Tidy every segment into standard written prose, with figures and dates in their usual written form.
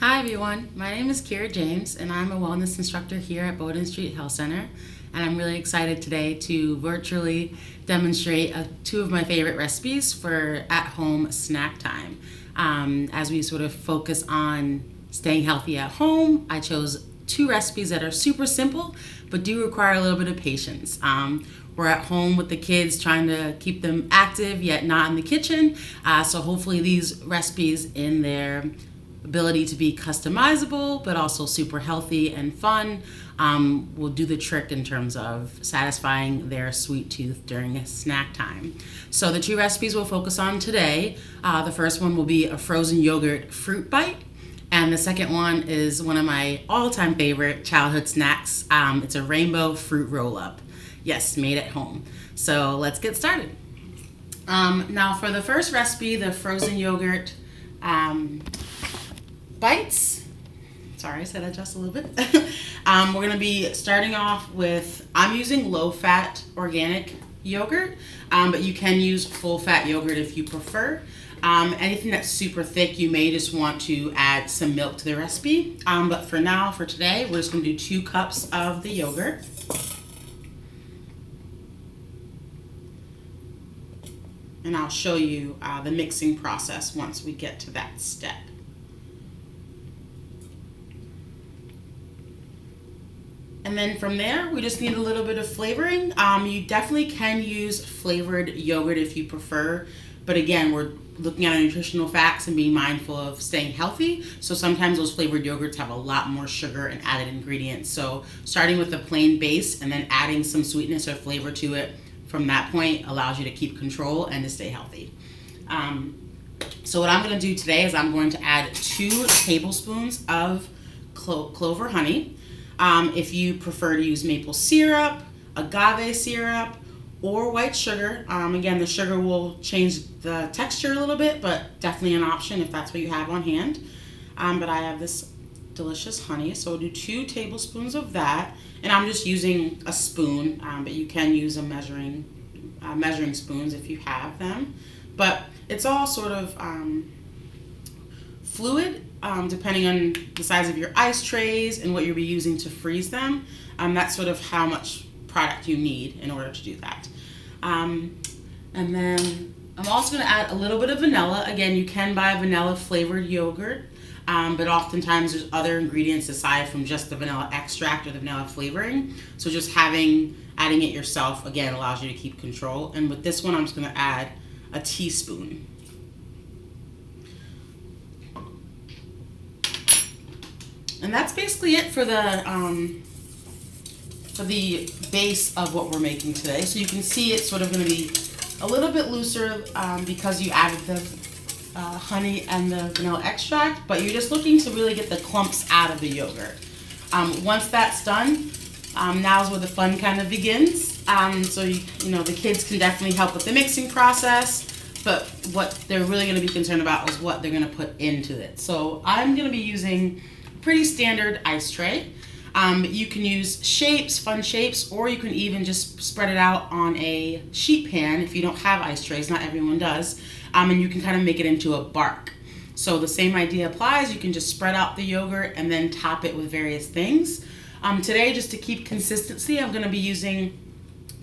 Hi everyone, my name is Kyra James and I'm a Wellness Instructor here at Bowdoin Street Health Center, and I'm really excited today to virtually demonstrate two of my favorite recipes for at-home snack time. As we sort of focus on staying healthy at home, I chose two recipes that are super simple but do require a little bit of patience. We're at home with the kids trying to keep them active yet not in the kitchen, so hopefully these recipes in their ability to be customizable but also super healthy and fun will do the trick in terms of satisfying their sweet tooth during a snack time. So the two recipes we'll focus on today, the first one will be a frozen yogurt fruit bite, and the second one is one of my all-time favorite childhood snacks. It's a rainbow fruit roll-up. Yes, made at home. So let's get started. Now for the first recipe, the frozen yogurt bites. Sorry, I said that just a little bit. We're going to be starting off with, I'm using low-fat organic yogurt, but you can use full-fat yogurt if you prefer. Anything that's super thick, you may just want to add some milk to the recipe. But for now, for today, we're just going to do 2 cups of the yogurt. And I'll show you the mixing process once we get to that step. And then from there, we just need a little bit of flavoring. You definitely can use flavored yogurt if you prefer, but again, we're looking at our nutritional facts and being mindful of staying healthy. So sometimes those flavored yogurts have a lot more sugar and added ingredients. So starting with a plain base and then adding some sweetness or flavor to it from that point allows you to keep control and to stay healthy. So what I'm gonna do today is I'm going to add 2 tablespoons of clover honey. If you prefer to use maple syrup, agave syrup, or white sugar, again, the sugar will change the texture a little bit, but definitely an option if that's what you have on hand. But I have this delicious honey, so we'll do 2 tablespoons of that, and I'm just using a spoon, but you can use a measuring spoons if you have them. But it's all sort of fluid, depending on the size of your ice trays and what you'll be using to freeze them. That's sort of how much product you need in order to do that. And then I'm also going to add a little bit of vanilla. Again, you can buy vanilla flavored yogurt, but oftentimes there's other ingredients aside from just the vanilla extract or the vanilla flavoring. So just adding it yourself, again, allows you to keep control. And with this one, I'm just going to add a teaspoon. And that's basically it for the base of what we're making today. So you can see it's sort of going to be a little bit looser because you added the honey and the vanilla extract, but you're just looking to really get the clumps out of the yogurt. Once that's done, now's where the fun kind of begins. So you know, the kids can definitely help with the mixing process, but what they're really going to be concerned about is what they're going to put into it. So I'm going to be using pretty standard ice tray. You can use shapes, fun shapes, or you can even just spread it out on a sheet pan if you don't have ice trays. Not everyone does. And you can kind of make it into a bark. So the same idea applies. You can just spread out the yogurt and then top it with various things. Today, just to keep consistency, I'm going to be using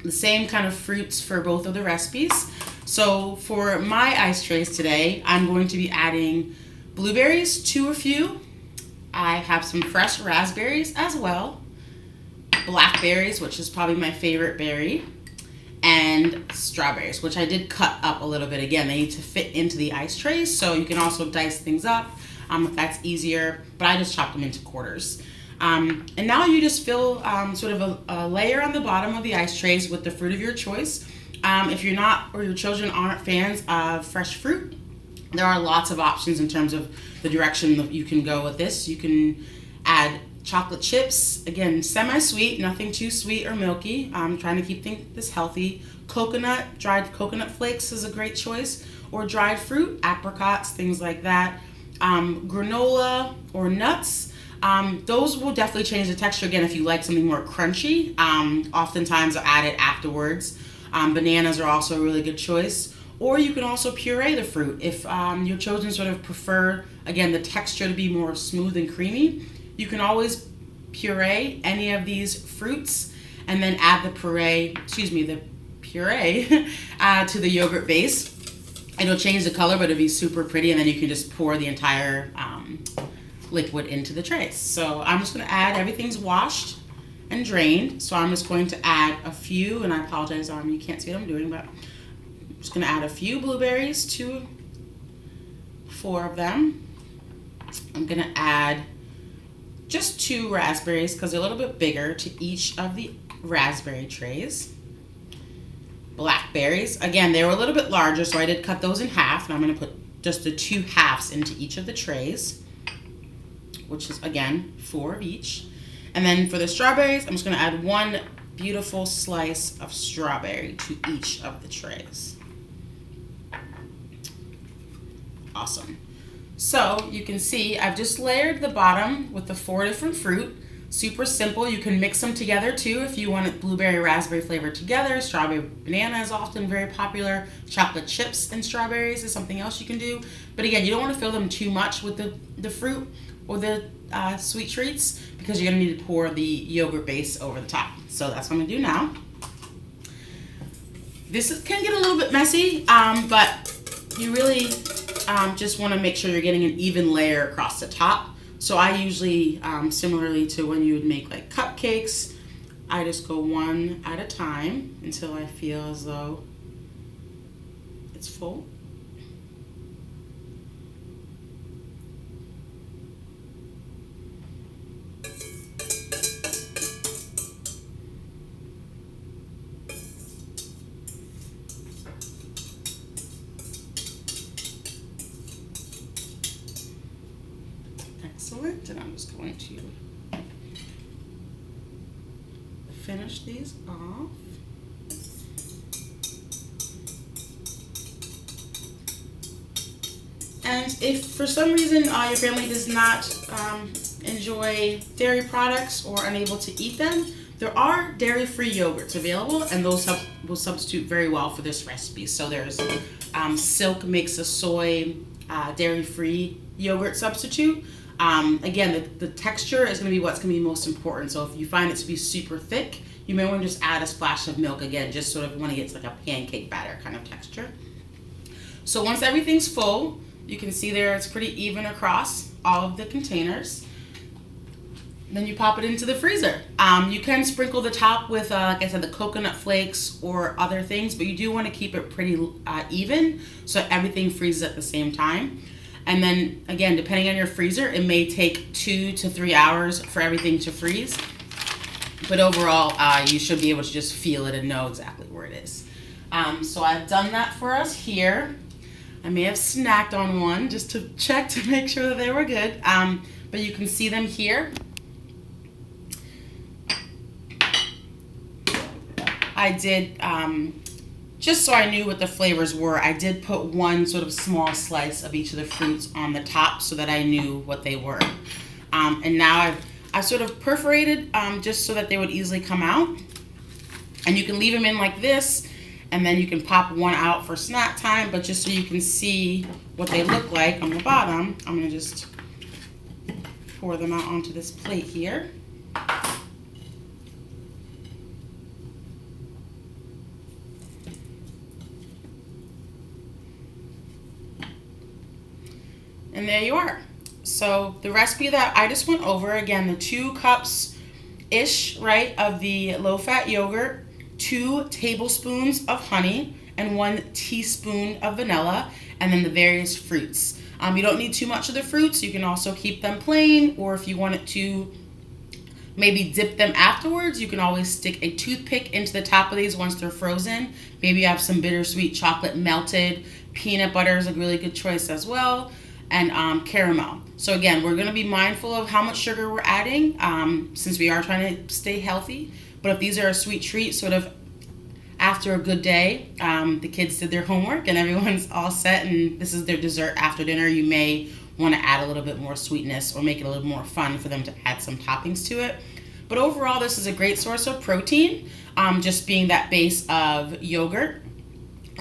the same kind of fruits for both of the recipes. So for my ice trays today, I'm going to be adding blueberries, 2 or few. I have some fresh raspberries as well, blackberries, which is probably my favorite berry, and strawberries, which I did cut up a little bit. Again, they need to fit into the ice trays, so you can also dice things up if that's easier, but I just chopped them into quarters. And now you just fill sort of a layer on the bottom of the ice trays with the fruit of your choice. If you're not, or your children aren't fans of fresh fruit, there are lots of options in terms of the direction that you can go with this. You can add chocolate chips, again, semi-sweet, nothing too sweet or milky. I'm trying to keep this healthy. Coconut, dried coconut flakes is a great choice, or dried fruit, apricots, things like that. Granola or nuts, those will definitely change the texture. Again, if you like something more crunchy, oftentimes I'll add it afterwards. Bananas are also a really good choice. Or you can also puree the fruit if your children sort of prefer, again, the texture to be more smooth and creamy. You can always puree any of these fruits and then add the puree to the yogurt base. It'll change the color, but it'll be super pretty, and then you can just pour the entire liquid into the trays. So I'm just going to add, everything's washed and drained, so I'm just going to add a few, and I apologize, you can't see what I'm doing, but I'm just going to add a few blueberries, 4 of them. I'm going to add just 2 raspberries because they're a little bit bigger to each of the raspberry trays. Blackberries, again, they were a little bit larger, so I did cut those in half, and I'm going to put just the 2 halves into each of the trays, which is, again, 4 of each. And then for the strawberries, I'm just going to add 1 beautiful slice of strawberry to each of the trays. Awesome. So you can see I've just layered the bottom with the 4 different fruit. Super simple. You can mix them together too if you want it blueberry raspberry flavor together. Strawberry banana is often very popular. Chocolate chips and strawberries is something else you can do. But again, you don't want to fill them too much with the fruit or the sweet treats because you're going to need to pour the yogurt base over the top. So that's what I'm going to do now. This can get a little bit messy, but you really just want to make sure you're getting an even layer across the top. So I usually, similarly to when you would make like cupcakes, I just go one at a time until I feel as though it's full. Excellent, and I'm just going to finish these off. And if for some reason your family does not enjoy dairy products or unable to eat them, there are dairy-free yogurts available, and those will substitute very well for this recipe. So there's Silk makes a soy dairy-free yogurt substitute. Again, the texture is going to be what's going to be most important. So if you find it to be super thick, you may want to just add a splash of milk again, just sort of when it gets like a pancake batter kind of texture. So once everything's full, you can see there it's pretty even across all of the containers. Then you pop it into the freezer. You can sprinkle the top with, like I said, the coconut flakes or other things, but you do want to keep it pretty even so everything freezes at the same time. And then, again, depending on your freezer, it may take 2 to 3 hours for everything to freeze. But overall, you should be able to just feel it and know exactly where it is. So I've done that for us here. I may have snacked on one just to check to make sure that they were good. But you can see them here. I did, just so I knew what the flavors were, I did put 1 sort of small slice of each of the fruits on the top so that I knew what they were. And now I've sort of perforated just so that they would easily come out. And you can leave them in like this, and then you can pop 1 out for snack time, but just so you can see what they look like on the bottom, I'm going to just pour them out onto this plate here. And there you are. So the recipe that I just went over, again, the 2 cups-ish, right, of the low-fat yogurt, 2 tablespoons of honey, and 1 teaspoon of vanilla, and then the various fruits. You don't need too much of the fruits. You can also keep them plain, or if you wanted to maybe dip them afterwards, you can always stick a toothpick into the top of these once they're frozen. Maybe you have some bittersweet chocolate melted. Peanut butter is a really good choice as well. And caramel. So again, we're going to be mindful of how much sugar we're adding since we are trying to stay healthy. But if these are a sweet treat, sort of after a good day, the kids did their homework and everyone's all set and this is their dessert after dinner, you may want to add a little bit more sweetness or make it a little more fun for them to add some toppings to it. But overall, this is a great source of protein, just being that base of yogurt.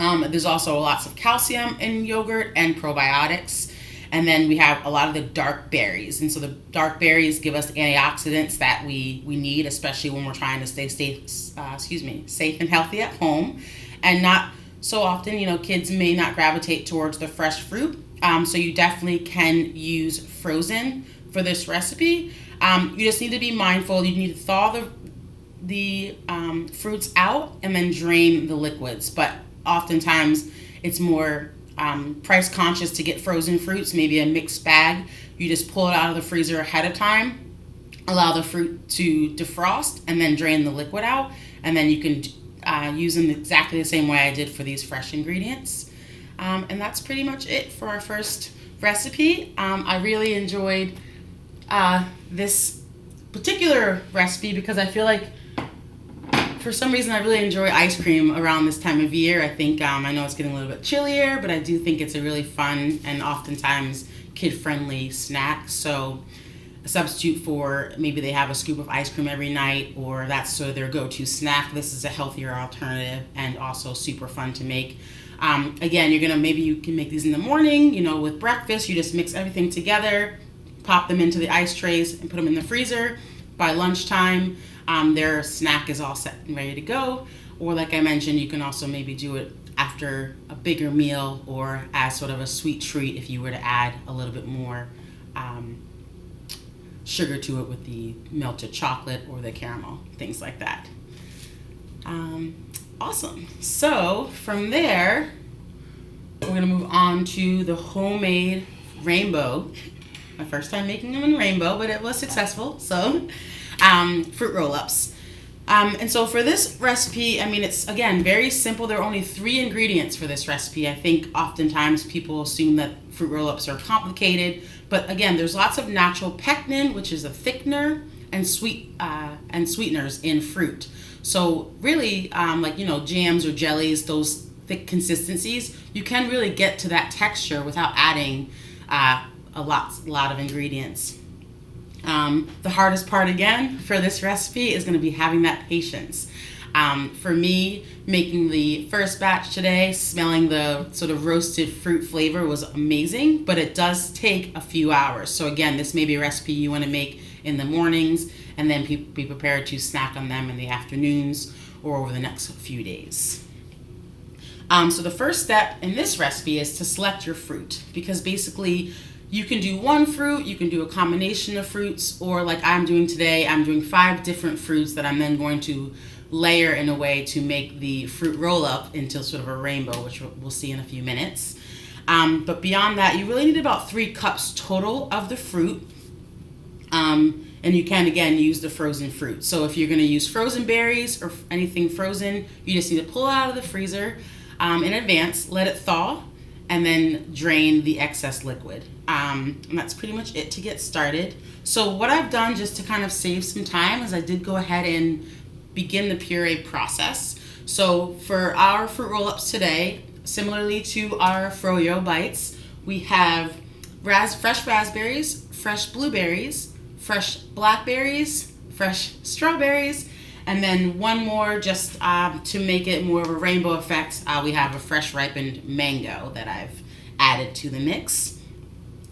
There's also lots of calcium in yogurt and probiotics. And then we have a lot of the dark berries. And so the dark berries give us antioxidants that we need, especially when we're trying to stay safe and healthy at home. And not so often, kids may not gravitate towards the fresh fruit. So you definitely can use frozen for this recipe. You just need to be mindful. You need to thaw the fruits out and then drain the liquids. But oftentimes it's more price conscious to get frozen fruits, maybe a mixed bag. You just pull it out of the freezer ahead of time, allow the fruit to defrost, and then drain the liquid out. And then you can use them exactly the same way I did for these fresh ingredients. And that's pretty much it for our first recipe. I really enjoyed this particular recipe because I feel like for some reason I really enjoy ice cream around this time of year. I think I know it's getting a little bit chillier, but I do think it's a really fun and oftentimes kid-friendly snack. So a substitute for maybe they have a scoop of ice cream every night, or that's sort of their go-to snack. This is a healthier alternative and also super fun to make. Again, maybe you can make these in the morning, with breakfast. You just mix everything together, pop them into the ice trays and put them in the freezer. By lunchtime, their snack is all set and ready to go. Or like I mentioned, you can also maybe do it after a bigger meal or as sort of a sweet treat if you were to add a little bit more sugar to it with the melted chocolate or the caramel, things like that. Awesome. So from there, we're going to move on to the homemade rainbow. My first time making them in rainbow, but it was successful. So fruit roll-ups. And so for this recipe, it's, again, very simple. There are only 3 ingredients for this recipe. I think oftentimes people assume that fruit roll-ups are complicated, but again, there's lots of natural pectin, which is a thickener, and sweeteners in fruit. So really, jams or jellies, those thick consistencies, you can really get to that texture without adding a lot of ingredients. The hardest part again for this recipe is going to be having that patience. For me, making the first batch today, smelling the sort of roasted fruit flavor was amazing, but it does take a few hours. So again, this may be a recipe you want to make in the mornings and then be prepared to snack on them in the afternoons or over the next few days. So the first step in this recipe is to select your fruit, because basically you can do one fruit, you can do a combination of fruits, or like I'm doing today, I'm doing 5 different fruits that I'm then going to layer in a way to make the fruit roll up into sort of a rainbow, which we'll see in a few minutes. But beyond that, you really need about 3 cups total of the fruit. And you can, again, use the frozen fruit. So if you're going to use frozen berries or anything frozen, you just need to pull it out of the freezer in advance, let it thaw, and then drain the excess liquid. And that's pretty much it to get started. So what I've done, just to kind of save some time, is I did go ahead and begin the puree process. So for our fruit roll-ups today, similarly to our froyo bites, we have fresh raspberries, fresh blueberries, fresh blackberries, fresh strawberries, and then one more just to make it more of a rainbow effect, we have a fresh ripened mango that I've added to the mix.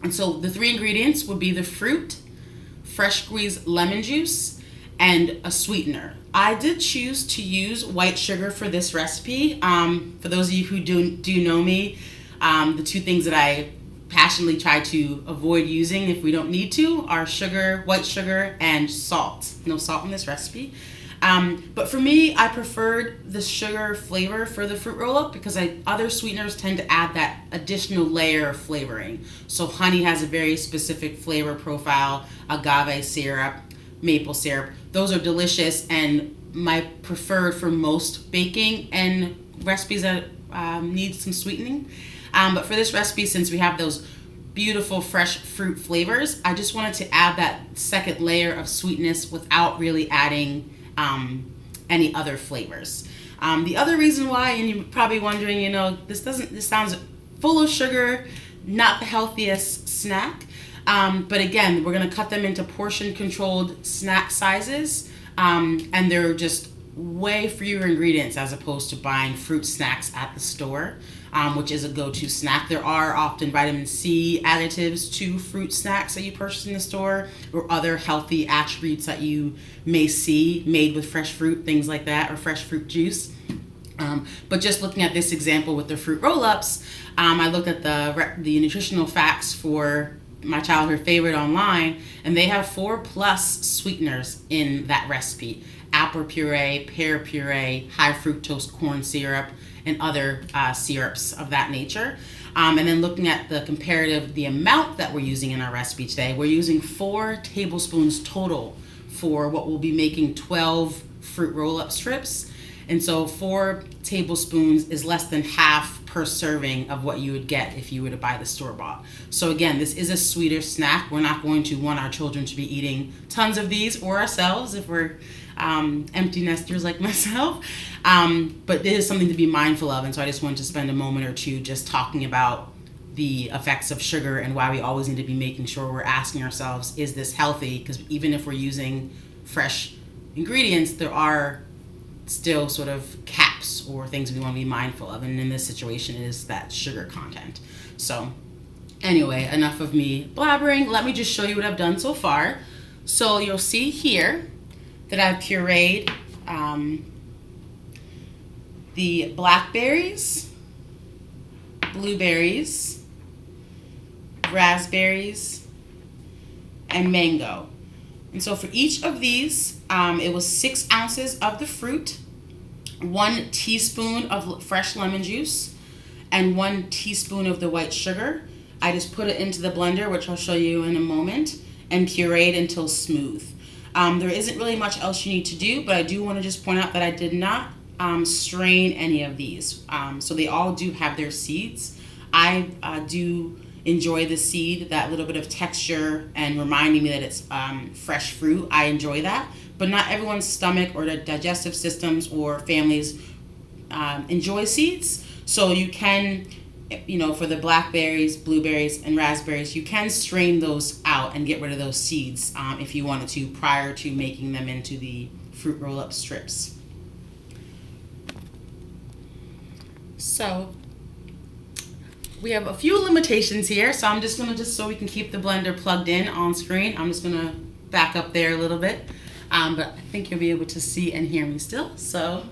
And so the 3 ingredients would be the fruit, fresh squeezed lemon juice, and a sweetener. I did choose to use white sugar for this recipe. For those of you who do know me, the 2 things that I passionately try to avoid using if we don't need to are sugar, white sugar, and salt. No salt in this recipe. But for me, I preferred the sugar flavor for the fruit roll-up because other sweeteners tend to add that additional layer of flavoring. So honey has a very specific flavor profile, agave syrup, maple syrup. Those are delicious and my preferred for most baking and recipes that need some sweetening. But for this recipe, since we have those beautiful fresh fruit flavors, I just wanted to add that second layer of sweetness without really adding any other flavors. The other reason why, and you're probably wondering, this sounds full of sugar, not the healthiest snack. But again, we're going to cut them into portion controlled snack sizes. And they're just way fewer ingredients as opposed to buying fruit snacks at the store, which is a go-to snack. There are often vitamin C additives to fruit snacks that you purchase in the store, or other healthy attributes that you may see made with fresh fruit, things like that, or fresh fruit juice. But just looking at this example with the fruit roll-ups, I looked at the nutritional facts for my childhood favorite online, and they have 4+ sweeteners in that recipe: apple puree, pear puree, high fructose corn syrup, and other syrups of that nature. And then looking at the amount that we're using in our recipe today, we're using 4 tablespoons total for what we'll be making 12 fruit roll-up strips. And so 4 tablespoons is less than half per serving of what you would get if you were to buy the store-bought. So again, this is a sweeter snack. We're not going to want our children to be eating tons of these, or ourselves if we're empty nesters like myself. But it is something to be mindful of, and so I just wanted to spend a moment or two just talking about the effects of sugar and why we always need to be making sure we're asking ourselves, is this healthy? Because even if we're using fresh ingredients, there are still sort of caps or things we want to be mindful of, and in this situation it is that sugar content. So anyway, enough of me blabbering. Let me just show you what I've done so far. So you'll see here that I've pureed the blackberries, blueberries, raspberries, and mango. And so for each of these, it was 6 ounces of the fruit, 1 teaspoon of fresh lemon juice, and 1 teaspoon of the white sugar. I just put it into the blender, which I'll show you in a moment, and pureed until smooth. There isn't really much else you need to do, but I do want to just point out that I did not strain any of these. So they all do have their seeds. I do enjoy the seed, that little bit of texture and reminding me that it's fresh fruit. I enjoy that, but not everyone's stomach or digestive systems or families enjoy seeds. So you can, for the blackberries, blueberries, and raspberries, you can strain those out and get rid of those seeds if you wanted to, prior to making them into the fruit roll-up strips. So we have a few limitations here, so I'm just going to, so we can keep the blender plugged in on screen, I'm just going to back up there a little bit, but I think you'll be able to see and hear me still. So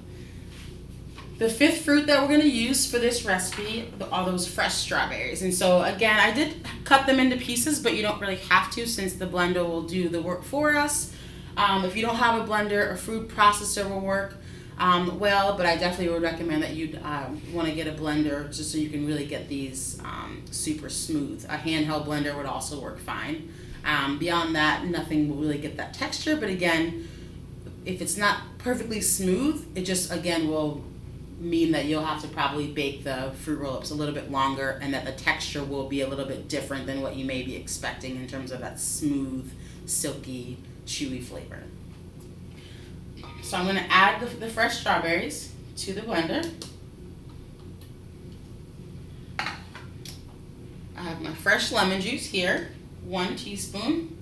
the 5th fruit that we're going to use for this recipe are those fresh strawberries. And so again, I did cut them into pieces, but you don't really have to, since the blender will do the work for us. If you don't have a blender, a food processor will work well, but I definitely would recommend that you'd want to get a blender just so you can really get these super smooth. A handheld blender would also work fine. Beyond that, nothing will really get that texture, but again, if it's not perfectly smooth, it just again will mean that you'll have to probably bake the fruit roll-ups a little bit longer, and that the texture will be a little bit different than what you may be expecting in terms of that smooth, silky, chewy flavor. So I'm going to add the fresh strawberries to the blender. I have my fresh lemon juice here, 1 teaspoon,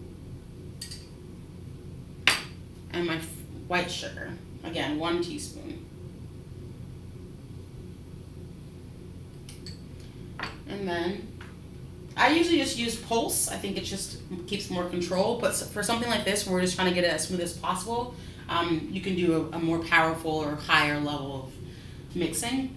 and my white sugar, again 1 teaspoon. And then I usually just use pulse. I think it just keeps more control, but for something like this where we're just trying to get it as smooth as possible, you can do a more powerful or higher level of mixing.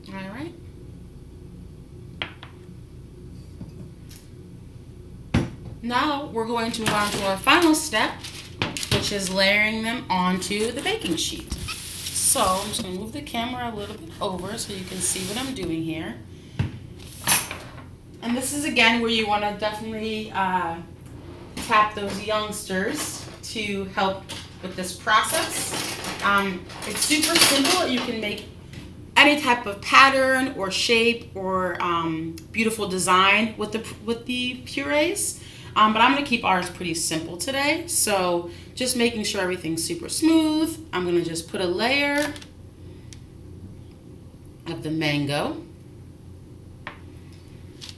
Okay. Now we're going to move on to our final step, which is layering them onto the baking sheet. So I'm just going to move the camera a little bit over so you can see what I'm doing here. And this is again where you want to definitely tap those youngsters to help with this process. It's super simple. You can make any type of pattern or shape or beautiful design with the purees. But I'm going to keep ours pretty simple today. So just making sure everything's super smooth. I'm going to just put a layer of the mango.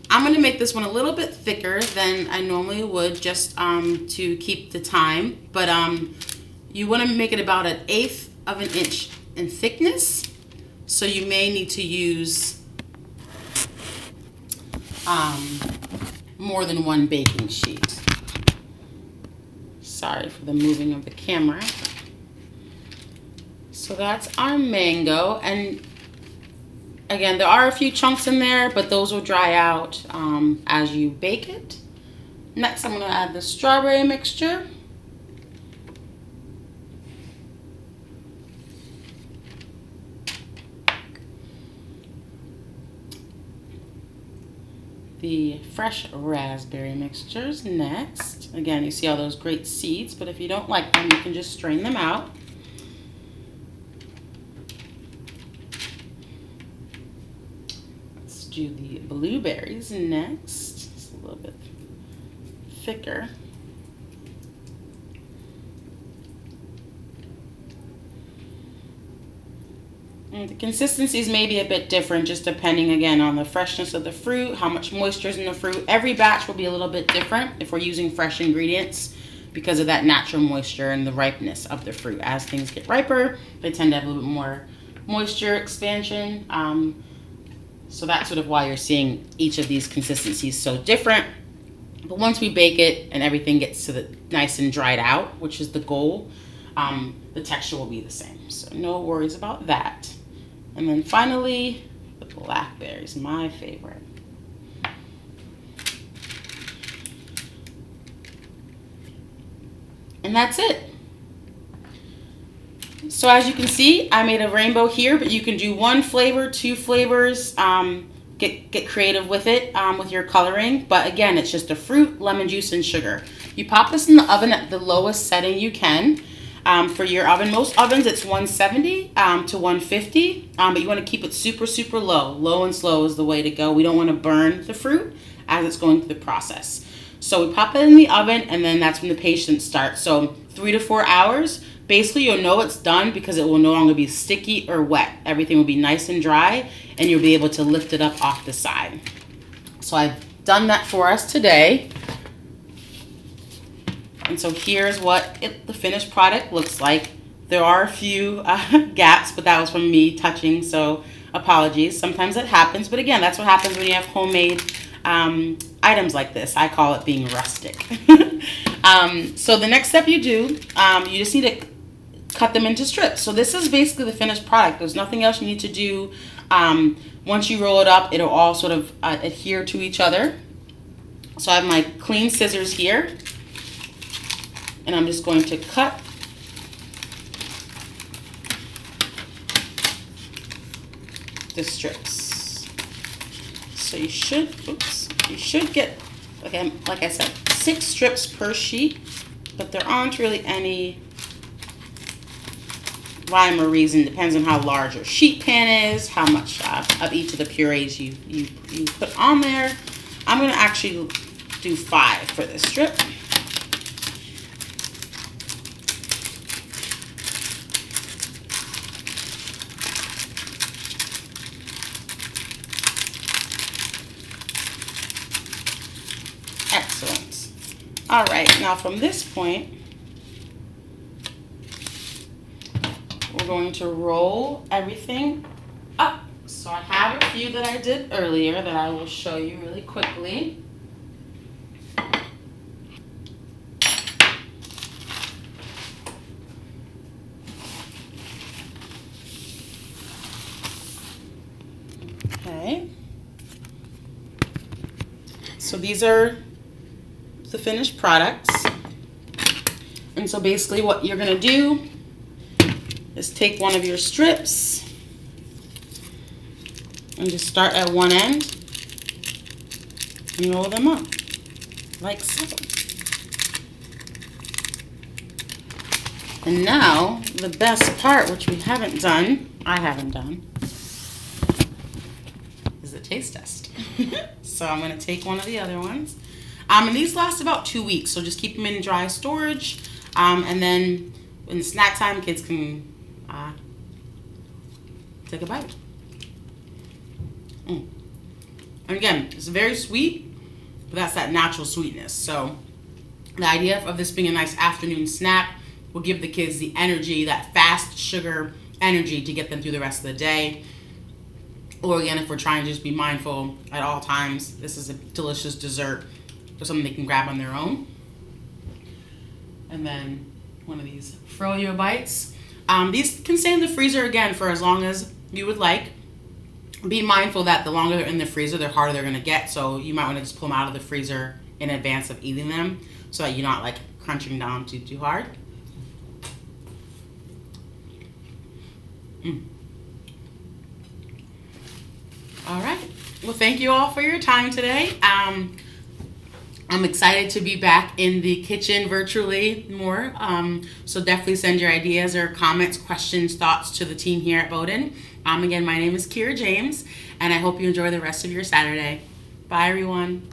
I'm going to make this one a little bit thicker than I normally would, just to keep the time. But you want to make it about 1/8 of an inch in thickness. So you may need to use more than one baking sheet. Sorry for the moving of the camera. So that's our mango, and again, there are a few chunks in there, but those will dry out as you bake it. Next, I'm going to add the strawberry mixture. The fresh raspberry mixtures next. Again, you see all those great seeds, but if you don't like them, you can just strain them out. Let's do the blueberries next. It's a little bit thicker. And the consistencies may be a bit different, just depending again on the freshness of the fruit, how much moisture is in the fruit. Every batch will be a little bit different if we're using fresh ingredients because of that natural moisture and the ripeness of the fruit. As things get riper, they tend to have a little bit more moisture expansion. So that's sort of why you're seeing each of these consistencies so different. But once we bake it and everything gets to the nice and dried out, which is the goal, the texture will be the same. So no worries about that. And then finally, the blackberries, my favorite. And that's it. So as you can see, I made a rainbow here, but you can do 1 flavor, 2 flavors, get creative with it, with your coloring. But again, it's just a fruit, lemon juice, and sugar. You pop this in the oven at the lowest setting you can. For your oven, most ovens it's 170 to 150, but you want to keep it super, super low. Low and slow is the way to go. We don't want to burn the fruit as it's going through the process. So we pop it in the oven, and then that's when the patience starts. So 3 to 4 hours. Basically, you'll know it's done because it will no longer be sticky or wet. Everything will be nice and dry, and you'll be able to lift it up off the side. So I've done that for us today. And so here's what the finished product looks like. There are a few gaps, but that was from me touching, so apologies. Sometimes that happens, but again, that's what happens when you have homemade items like this. I call it being rustic. So the next step you do, you just need to cut them into strips. So this is basically the finished product. There's nothing else you need to do. Once you roll it up, it'll all sort of adhere to each other. So I have my clean scissors here. And I'm just going to cut the strips. So you should get, okay, like I said, 6 strips per sheet, but there aren't really any rhyme or reason. Depends on how large your sheet pan is, how much of each of the purees you put on there. I'm going to actually do 5 for this strip. Excellent. All right, now from this point, we're going to roll everything up. So I have a few that I did earlier that I will show you really quickly. Okay. So these are the finished products. And so basically what you're going to do is take one of your strips and just start at one end and roll them up like so. And now, the best part, which we haven't done, I haven't done, is the taste test. So I'm going to take one of the other ones. And these last about 2 weeks, so just keep them in dry storage. And then in snack time, kids can take a bite. And again, it's very sweet, but that's that natural sweetness. So the idea of this being a nice afternoon snack will give the kids the energy, that fast sugar energy to get them through the rest of the day. Or again, if we're trying to just be mindful at all times, this is a delicious dessert or something they can grab on their own. And then one of these froyo bites. These can stay in the freezer again for as long as you would like. Be mindful that the longer they're in the freezer, the harder they're going to get. So you might want to just pull them out of the freezer in advance of eating them so that you're not like crunching down too hard. All right. Well, thank you all for your time today. I'm excited to be back in the kitchen virtually more. So definitely send your ideas or comments, questions, thoughts to the team here at Bowdoin. Again, my name is Kyra James, and I hope you enjoy the rest of your Saturday. Bye, everyone.